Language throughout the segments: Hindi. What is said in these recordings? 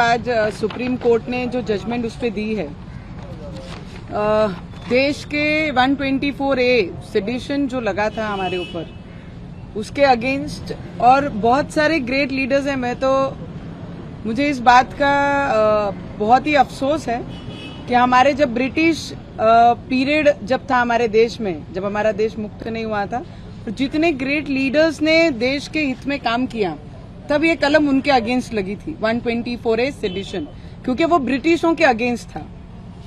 आज सुप्रीम कोर्ट ने जो जजमेंट उस पर दी है, देश के 124A सेडिशन जो लगा था हमारे ऊपर, उसके अगेंस्ट, और बहुत सारे ग्रेट लीडर्स हैं। मुझे इस बात का बहुत ही अफसोस है कि हमारे जब ब्रिटिश पीरियड जब था हमारे देश में, जब हमारा देश मुक्त नहीं हुआ था, तो जितने ग्रेट लीडर्स ने देश के हित में काम किया, तब ये कलम उनके अगेंस्ट लगी थी, 124A सेडिशन, क्योंकि वो ब्रिटिशों के अगेंस्ट था।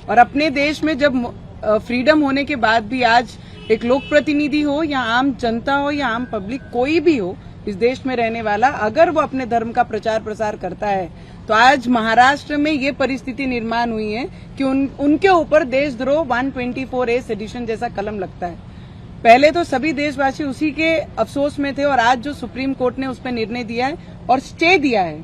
और अपने देश में जब फ्रीडम होने के बाद भी आज एक लोक प्रतिनिधि हो या आम जनता हो या आम पब्लिक, कोई भी हो इस देश में रहने वाला, अगर वो अपने धर्म का प्रचार प्रसार करता है, तो आज महाराष्ट्र में ये परिस्थिति निर्माण हुई है कि उनके ऊपर देशद्रोह 124A सेडिशन जैसा कलम लगता है। पहले तो सभी देशवासी उसी के अफसोस में थे, और आज जो सुप्रीम कोर्ट ने उस पर निर्णय दिया है और स्टे दिया है,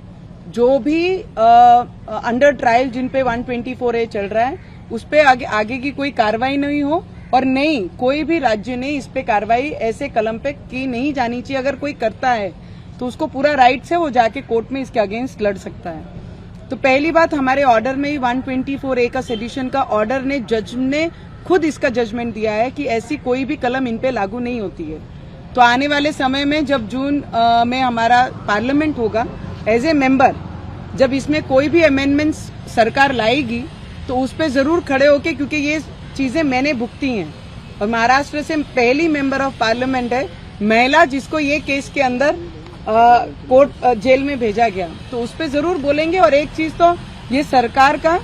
जो भी अंडर ट्रायल जिन पे 124A चल रहा है, उस पे आगे की कोई कार्रवाई नहीं हो, और नहीं, कोई भी राज्य ने इस पे कार्रवाई ऐसे कलम पे की नहीं जानी चाहिए। अगर कोई करता है तो उसको पूरा राइट्स है, वो जाके कोर्ट में इसके अगेंस्ट लड़ सकता है। तो पहली बात, हमारे ऑर्डर में ही 124A का सेडिशन का ऑर्डर ने, जज ने खुद इसका जजमेंट दिया है कि ऐसी कोई भी कलम इन पे लागू नहीं होती है। तो आने वाले समय में जब जून में हमारा पार्लियामेंट होगा, एज ए मेंबर, जब इसमें कोई भी अमेंडमेंट्स सरकार लाएगी, तो उस पे जरूर खड़े होके, क्योंकि ये चीजें मैंने भुगती हैं, और महाराष्ट्र से पहली मेंबर ऑफ पार्लियामेंट है महिला जिसको ये केस के अंदर कोर्ट जेल में भेजा गया, तो उस पे जरूर बोलेंगे। और एक चीज तो ये सरकार का,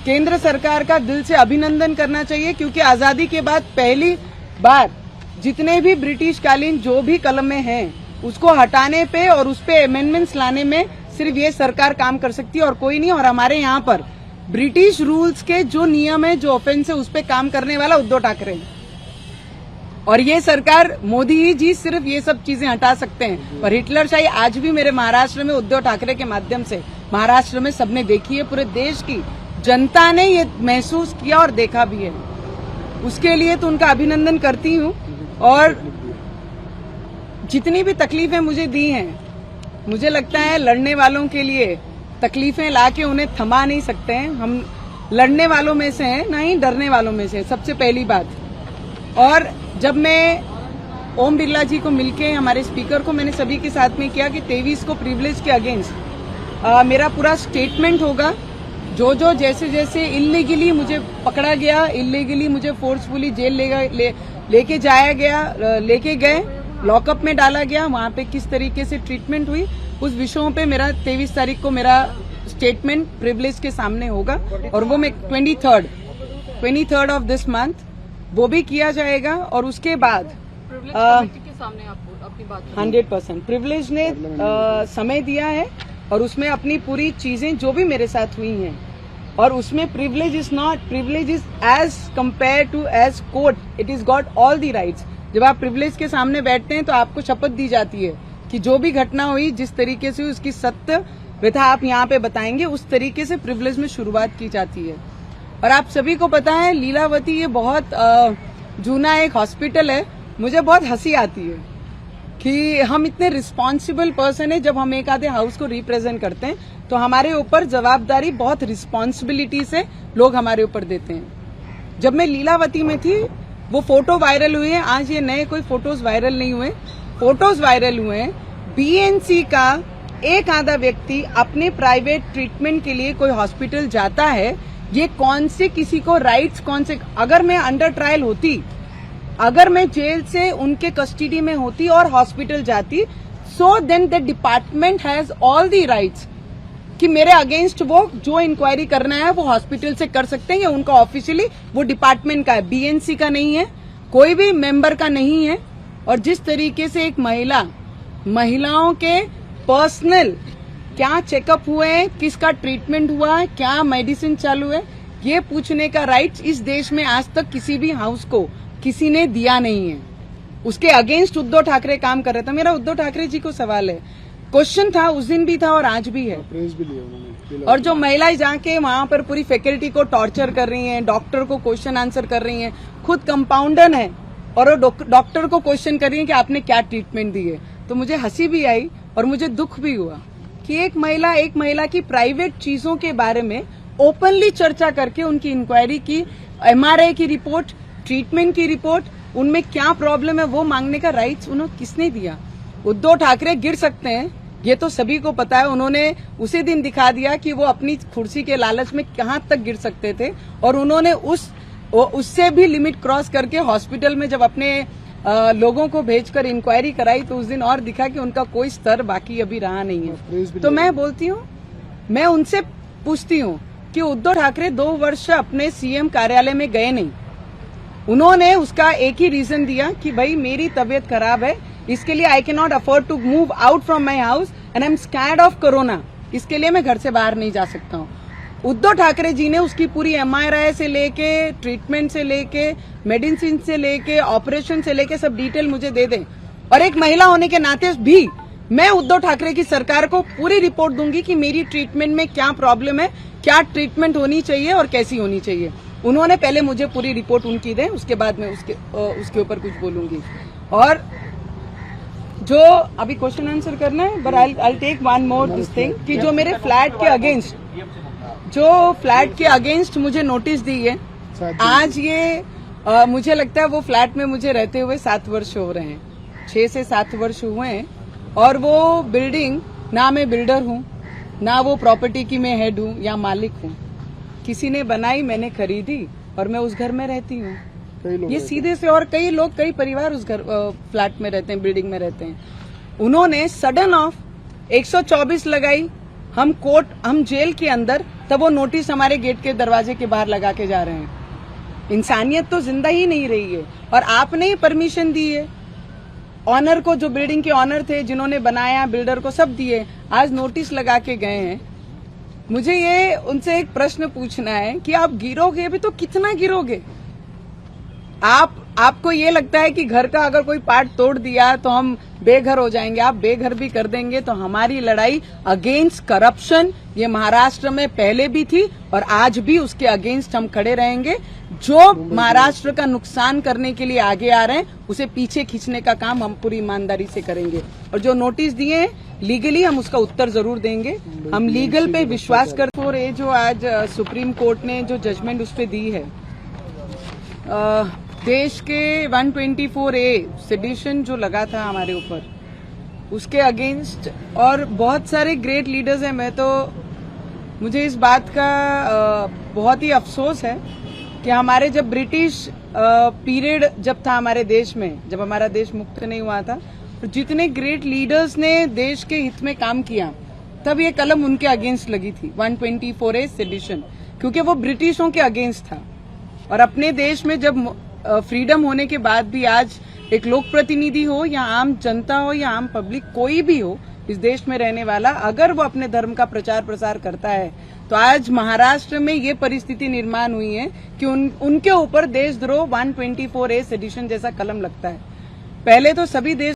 केंद्र सरकार का दिल से अभिनंदन करना चाहिए, क्योंकि आजादी के बाद पहली बार जितने भी ब्रिटिश कालीन जो भी कलमें हैं, उसको हटाने पे और उस पे अमेंडमेंट्स लाने में सिर्फ ये सरकार काम कर सकती है और कोई नहीं। और हमारे यहाँ पर ब्रिटिश रूल्स के जो नियम है, जो ऑफेंस है, उस पे काम करने वाला उद्धव ठाकरे है, और ये सरकार, मोदी जी सिर्फ ये सब चीजें हटा सकते हैं। और हिटलरशाही आज भी मेरे महाराष्ट्र में उद्धव ठाकरे के माध्यम से महाराष्ट्र में सबने देखी है, पूरे देश की जनता ने ये महसूस किया और देखा भी है। उसके लिए तो उनका अभिनंदन करती हूँ। और जितनी भी तकलीफें मुझे दी हैं, मुझे लगता है लड़ने वालों के लिए तकलीफें लाके उन्हें थमा नहीं सकते हैं। हम लड़ने वालों में से हैं, ना ही डरने वालों में से, सबसे पहली बात। और जब मैं ओम बिरला जी को मिलके, हमारे स्पीकर को, मैंने सभी के साथ में किया कि 23 को प्रिविलेज के अगेंस्ट मेरा पूरा स्टेटमेंट होगा। जो जैसे जैसे इल्लीगली मुझे पकड़ा गया, इल्लीगली मुझे फोर्सफुली जेल लेके जाया गया, लेके गए, लॉकअप में डाला गया, वहां पे किस तरीके से ट्रीटमेंट हुई, उस विषयों पे मेरा 23 तारीख को मेरा स्टेटमेंट प्रिविलेज के सामने होगा। और वो मैं 23rd ऑफ दिस मंथ वो भी किया जाएगा। और उसके बाद के सामने आपको अपनी बात 100% प्रिविलेज ने समय दिया है, और उसमें अपनी पूरी चीजें जो भी मेरे साथ हुई हैं, और उसमें privilege is as compare to as court, it is got all the rights. जब आप प्रिविलेज के सामने बैठते हैं तो आपको शपथ दी जाती है कि जो भी घटना हुई, जिस तरीके से उसकी सत्य व्यथा आप यहाँ पे बताएंगे, उस तरीके से प्रिविलेज में शुरुआत की जाती है। और आप सभी को पता है, लीलावती ये बहुत जूना एक हॉस्पिटल है। मुझे बहुत हंसी आती है कि हम इतने रिस्पॉन्सिबल पर्सन है, जब हम एक आधे हाउस को रिप्रेजेंट करते हैं, तो हमारे ऊपर जवाबदारी बहुत रिस्पॉन्सिबिलिटी से लोग हमारे ऊपर देते हैं। जब मैं लीलावती में थी, वो फोटो वायरल हुए हैं, आज ये नए कोई फोटोज वायरल नहीं हुए, फोटोज वायरल हुए हैं। बीएनसी का एक आधा व्यक्ति अपने प्राइवेट ट्रीटमेंट के लिए कोई हॉस्पिटल जाता है, ये कौन से किसी को राइट्स, कौन से, अगर मैं अंडर ट्रायल होती, अगर मैं जेल से उनके कस्टडी में होती और हॉस्पिटल जाती, so then the department has all the rights कि मेरे अगेंस्ट वो जो इंक्वायरी करना है वो हॉस्पिटल से कर सकते हैं, या उनका ऑफिशियली वो डिपार्टमेंट का है, बीएनसी का नहीं है, कोई भी मेंबर का नहीं है। और जिस तरीके से एक महिलाओं के पर्सनल क्या चेकअप हुए, किसका ट्रीटमेंट हुआ है, क्या मेडिसिन चालू है, ये पूछने का राइट्स इस देश में आज तक किसी भी हाउस को किसी ने दिया नहीं है। उसके अगेंस्ट उद्धव ठाकरे काम कर रहे थे। मेरा उद्धव ठाकरे जी को सवाल है, क्वेश्चन था, उस दिन भी था और आज भी है। और जो महिलाएं जाके वहां पर पूरी फैकल्टी को टॉर्चर कर रही हैं, डॉक्टर को क्वेश्चन आंसर कर रही हैं, खुद कंपाउंडर है और वो डॉक्टर को क्वेश्चन कर रही हैं कि आपने क्या ट्रीटमेंट दी है, तो मुझे हंसी भी आई और मुझे दुख भी हुआ कि एक महिला की प्राइवेट चीजों के बारे में ओपनली चर्चा करके उनकी इंक्वायरी की, एमआरआई की रिपोर्ट, ट्रीटमेंट की रिपोर्ट, उनमें क्या प्रॉब्लम है वो मांगने का राइट्स उन्हें किसने दिया? उद्धव ठाकरे गिर सकते हैं, ये तो सभी को पता है। उन्होंने उसी दिन दिखा दिया कि वो अपनी कुर्सी के लालच में कहां तक गिर सकते थे, और उन्होंने उससे भी लिमिट क्रॉस करके हॉस्पिटल में जब अपने लोगों को भेजकर इंक्वायरी कराई तो उस दिन और दिखा कि उनका कोई स्तर बाकी अभी रहा नहीं है। तो मैं बोलती हूँ, मैं उनसे पूछती हूँ कि उद्धव ठाकरे 2 वर्ष अपने सीएम कार्यालय में गए नहीं। उन्होंने उसका एक ही रीजन दिया कि भाई मेरी तबीयत खराब है, इसके लिए I can not afford to move out from my house and I am scared of corona, इसके लिए मैं घर से बाहर नहीं जा सकता हूँ। उद्धव ठाकरे जी ने उसकी पूरी एमआरआई से लेके, ट्रीटमेंट से लेके, मेडिसिन से लेके, ऑपरेशन से लेके सब डिटेल मुझे दे दें, और एक महिला होने के नाते भी मैं उद्धव ठाकरे की सरकार को पूरी रिपोर्ट दूंगी कि मेरी ट्रीटमेंट में क्या प्रॉब्लम है, क्या ट्रीटमेंट होनी चाहिए और कैसी होनी चाहिए। उन्होंने पहले मुझे पूरी रिपोर्ट उनकी दें, उसके बाद मैं उसके ऊपर कुछ बोलूंगी। और जो अभी क्वेश्चन आंसर करना है, but I take one more this thing कि जो मेरे फ्लैट के अगेंस्ट मुझे नोटिस दी है आज, ये मुझे लगता है वो फ्लैट में मुझे रहते हुए 7 वर्ष हो रहे हैं, 6 से 7 वर्ष हुए हैं, और वो बिल्डिंग, ना मैं बिल्डर हूँ, ना वो प्रॉपर्टी की मैं हेड हूँ या मालिक हूँ, किसी ने बनाई, मैंने खरीदी और मैं उस घर में रहती हूँ। ये सीधे से, और कई परिवार उस घर फ्लैट में रहते हैं, बिल्डिंग में रहते हैं। उन्होंने सडन ऑफ 124 लगाई, हम जेल के अंदर, तब वो नोटिस हमारे गेट के दरवाजे के बाहर लगा के जा रहे हैं। इंसानियत तो जिंदा ही नहीं रही है, और आपने ही परमिशन दी है। ऑनर को, जो बिल्डिंग के ऑनर थे, जिन्होंने बनाया, बिल्डर को सब दिए, आज नोटिस लगा के गए हैं। मुझे ये उनसे एक प्रश्न पूछना है कि आप गिरोगे अभी तो कितना गिरोगे? आपको ये लगता है कि घर का अगर कोई पार्ट तोड़ दिया तो हम बेघर हो जाएंगे? आप बेघर भी कर देंगे तो हमारी लड़ाई अगेंस्ट करप्शन ये महाराष्ट्र में पहले भी थी और आज भी उसके अगेंस्ट हम खड़े रहेंगे। जो महाराष्ट्र का नुकसान करने के लिए आगे आ रहे हैं उसे पीछे खींचने का काम हम पूरी ईमानदारी से करेंगे, और जो नोटिस दिए हैं लीगली हम उसका उत्तर जरूर देंगे। हम लीगल पे विश्वास करते हैं। और ये जो आज सुप्रीम कोर्ट ने जो जजमेंट उस पर दी है, देश के 124A सेडिशन जो लगा था हमारे ऊपर, उसके अगेंस्ट, और बहुत सारे ग्रेट लीडर्स हैं। मुझे इस बात का बहुत ही अफसोस है कि हमारे जब ब्रिटिश पीरियड जब था हमारे देश में, जब हमारा देश मुक्त नहीं हुआ था, तो जितने ग्रेट लीडर्स ने देश के हित में काम किया, तब ये कलम उनके अगेंस्ट लगी थी, 124A सेडिशन, क्योंकि वो ब्रिटिशों के अगेंस्ट था। और अपने देश में जब फ्रीडम होने के बाद भी आज एक लोक प्रतिनिधि हो या आम जनता हो या आम पब्लिक, कोई भी हो इस देश में रहने वाला, अगर वो अपने धर्म का प्रचार प्रसार करता है, तो आज महाराष्ट्र में ये परिस्थिति निर्माण हुई है कि उनके ऊपर देशद्रोह 124A सेडिशन जैसा कलम लगता है। पहले तो सभी देश